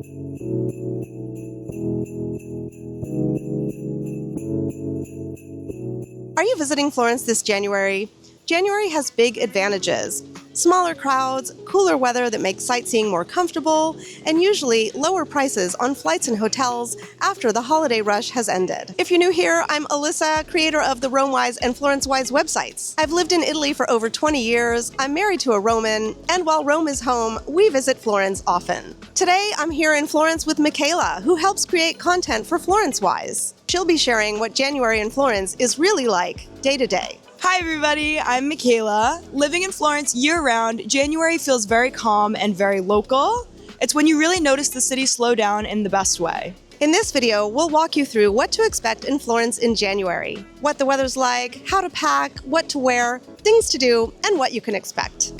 Are you visiting Florence this January? January has big advantages. Smaller crowds, cooler weather that makes sightseeing more comfortable, and usually lower prices on flights and hotels after the holiday rush has ended. If you're new here, I'm Alyssa, creator of the RomeWise and FlorenceWise websites. I've lived in Italy for over 20 years, I'm married to a Roman, and while Rome is home, we visit Florence often. Today, I'm here in Florence with Michaela, who helps create content for FlorenceWise. She'll be sharing what January in Florence is really like, day to day. Hi everybody, I'm Michaela. Living in Florence year-round, January feels very calm and very local. It's when you really notice the city slow down in the best way. In this video, we'll walk you through what to expect in Florence in January, what the weather's like, how to pack, what to wear, things to do, and what you can expect.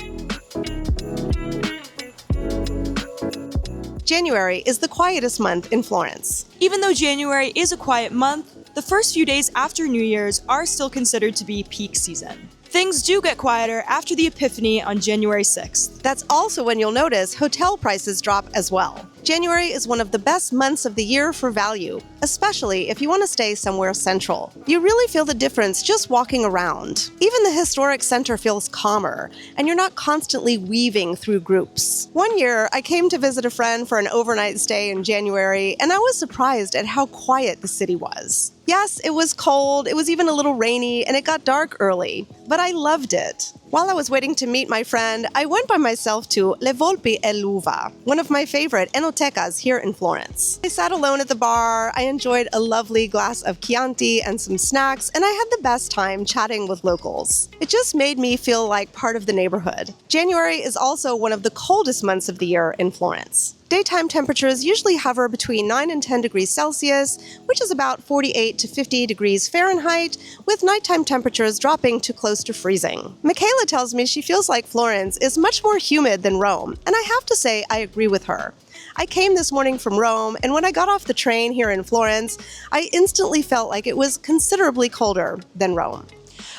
January is the quietest month in Florence. Even though January is a quiet month, the first few days after New Year's are still considered to be peak season. Things do get quieter after the Epiphany on January 6th. That's also when you'll notice hotel prices drop as well. January is one of the best months of the year for value, especially if you want to stay somewhere central. You really feel the difference just walking around. Even the historic center feels calmer, and you're not constantly weaving through groups. One year, I came to visit a friend for an overnight stay in January, and I was surprised at how quiet the city was. Yes, it was cold, it was even a little rainy, and it got dark early, but I loved it. While I was waiting to meet my friend, I went by myself to Le Volpi e l'Uva, one of my favorite enotecas here in Florence. I sat alone at the bar, I enjoyed a lovely glass of Chianti and some snacks, and I had the best time chatting with locals. It just made me feel like part of the neighborhood. January is also one of the coldest months of the year in Florence. Daytime temperatures usually hover between 9 and 10 degrees Celsius, which is about 48 to 50 degrees Fahrenheit, with nighttime temperatures dropping to close to freezing. Michaela tells me she feels like Florence is much more humid than Rome, and I have to say I agree with her. I came this morning from Rome, and when I got off the train here in Florence, I instantly felt like it was considerably colder than Rome.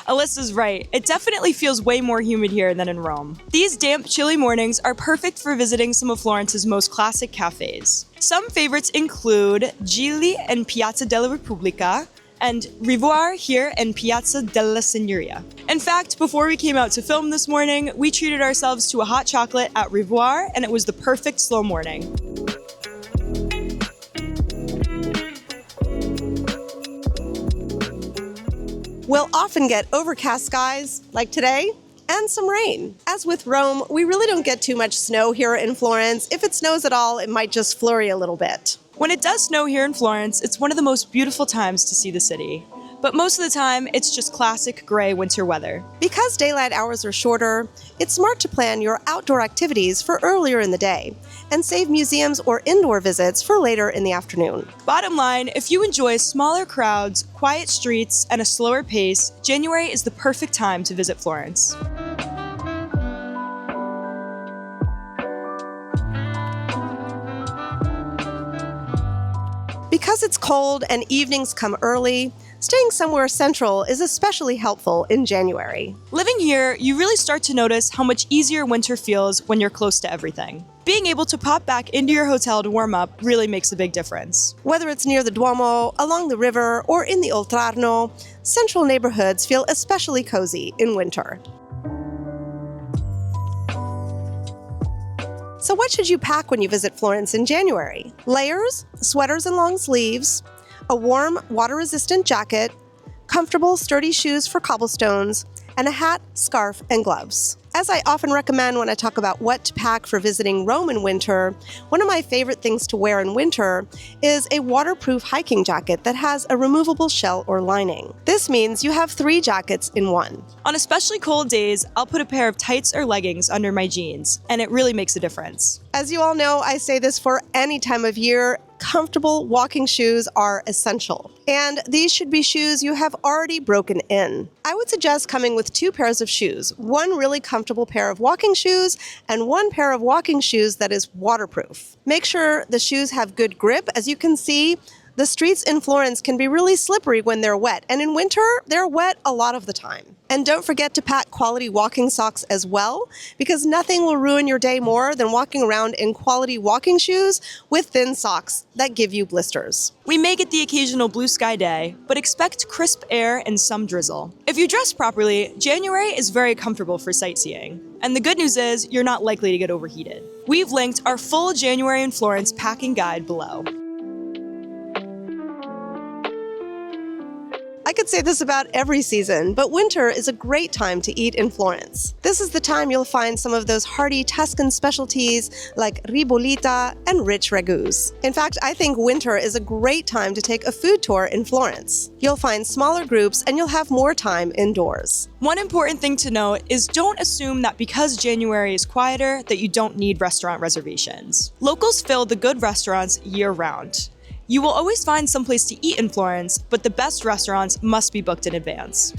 Alyssa's right. It definitely feels way more humid here than in Rome. These damp, chilly mornings are perfect for visiting some of Florence's most classic cafes. Some favorites include Gigli in Piazza della Repubblica and Revoir here in Piazza della Signoria. In fact, before we came out to film this morning, we treated ourselves to a hot chocolate at Revoir, and it was the perfect slow morning. We'll often get overcast skies, like today, and some rain. As with Rome, we really don't get too much snow here in Florence. If it snows at all, it might just flurry a little bit. When it does snow here in Florence, it's one of the most beautiful times to see the city. But most of the time, it's just classic gray winter weather. Because daylight hours are shorter, it's smart to plan your outdoor activities for earlier in the day and save museums or indoor visits for later in the afternoon. Bottom line, if you enjoy smaller crowds, quiet streets, and a slower pace, January is the perfect time to visit Florence. Because it's cold and evenings come early, staying somewhere central is especially helpful in January. Living here, you really start to notice how much easier winter feels when you're close to everything. Being able to pop back into your hotel to warm up really makes a big difference. Whether it's near the Duomo, along the river, or in the Oltrarno, central neighborhoods feel especially cozy in winter. So what should you pack when you visit Florence in January? Layers, sweaters and long sleeves, a warm, water-resistant jacket, comfortable, sturdy shoes for cobblestones, and a hat, scarf, and gloves. As I often recommend when I talk about what to pack for visiting Rome in winter, one of my favorite things to wear in winter is a waterproof hiking jacket that has a removable shell or lining. This means you have 3 jackets in one. On especially cold days, I'll put a pair of tights or leggings under my jeans, and it really makes a difference. As you all know, I say this for any time of year, comfortable walking shoes are essential. And these should be shoes you have already broken in. I would suggest coming with 2 pairs of shoes, one really comfortable pair of walking shoes and one pair of walking shoes that is waterproof. Make sure the shoes have good grip. As you can see, The streets in Florence can be really slippery when they're wet, and in winter, they're wet a lot of the time. And don't forget to pack quality walking socks as well, because nothing will ruin your day more than walking around in quality walking shoes with thin socks that give you blisters. We may get the occasional blue sky day, but expect crisp air and some drizzle. If you dress properly, January is very comfortable for sightseeing. And the good news is, you're not likely to get overheated. We've linked our full January in Florence packing guide below. I could say this about every season, but winter is a great time to eat in Florence. This is the time you'll find some of those hearty Tuscan specialties like ribollita and rich ragouts. In fact, I think winter is a great time to take a food tour in Florence. You'll find smaller groups and you'll have more time indoors. One important thing to note is don't assume that because January is quieter that you don't need restaurant reservations. Locals fill the good restaurants year-round. You will always find someplace to eat in Florence, but the best restaurants must be booked in advance.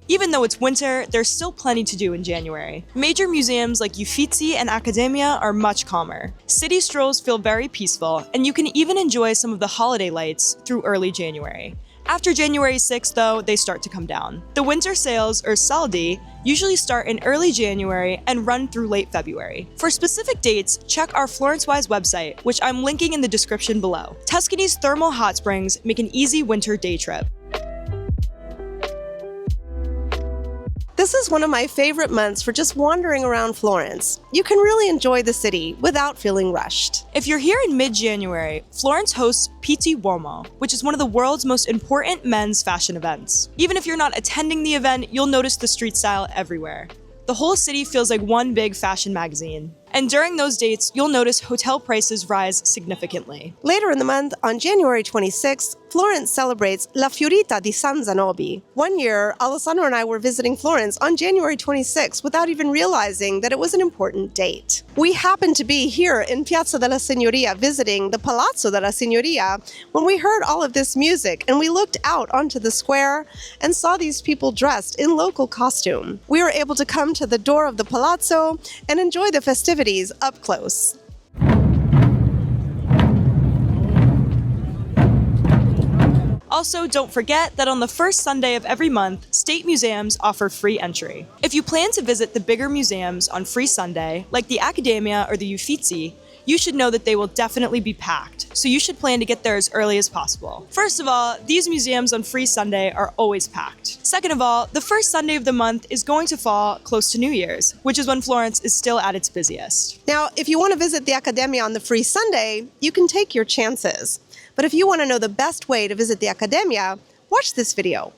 Even though it's winter, there's still plenty to do in January. Major museums like Uffizi and Accademia are much calmer. City strolls feel very peaceful, and you can even enjoy some of the holiday lights through early January. After January 6th, though, they start to come down. The winter sales, or saldi, usually start in early January and run through late February. For specific dates, check our FlorenceWise website, which I'm linking in the description below. Tuscany's thermal hot springs make an easy winter day trip. This is one of my favorite months for just wandering around Florence. You can really enjoy the city without feeling rushed. If you're here in mid-January, Florence hosts Pitti Uomo, which is one of the world's most important men's fashion events. Even if you're not attending the event, you'll notice the street style everywhere. The whole city feels like one big fashion magazine. And during those dates, you'll notice hotel prices rise significantly. Later in the month, on January 26th, Florence celebrates La Fiorita di San Zanobi. One year, Alessandro and I were visiting Florence on January 26th without even realizing that it was an important date. We happened to be here in Piazza della Signoria visiting the Palazzo della Signoria when we heard all of this music, and we looked out onto the square and saw these people dressed in local costume. We were able to come to the door of the palazzo and enjoy the festivities up close. Also, don't forget that on the first Sunday of every month, state museums offer free entry. If you plan to visit the bigger museums on free Sunday, like the Accademia or the Uffizi, you should know that they will definitely be packed, so you should plan to get there as early as possible. First of all, these museums on free Sunday are always packed. Second of all, the first Sunday of the month is going to fall close to New Year's, which is when Florence is still at its busiest. Now, if you want to visit the Accademia on the free Sunday, you can take your chances. But if you want to know the best way to visit the Accademia, watch this video.